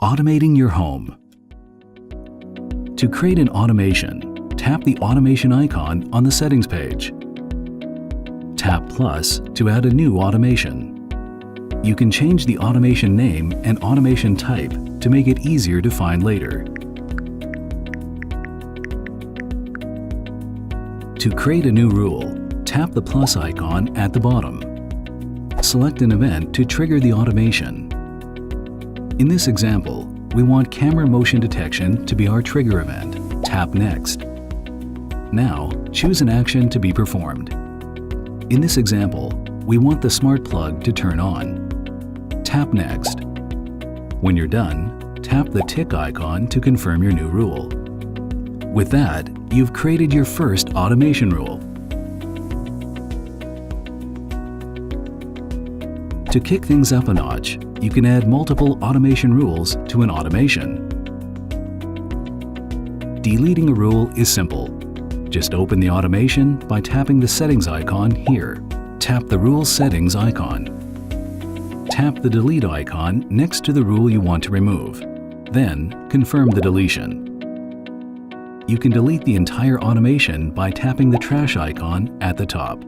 Automating your home. To create an automation, tap the automation icon on the settings page. Tap plus to add a new automation. You can change the automation name and automation type to make it easier to find later. To create a new rule, tap the plus icon at the bottom. Select an event to trigger the automation. In this example, we want camera motion detection to be our trigger event. Tap Next. Now, choose an action to be performed. In this example, we want the smart plug to turn on. Tap Next. When you're done, tap the tick icon to confirm your new rule. With that, you've created your first automation rule. To kick things up a notch, you can add multiple automation rules to an automation. Deleting a rule is simple. Just open the automation by tapping the settings icon here. Tap the rule settings icon. Tap the delete icon next to the rule you want to remove. Then confirm the deletion. You can delete the entire automation by tapping the trash icon at the top.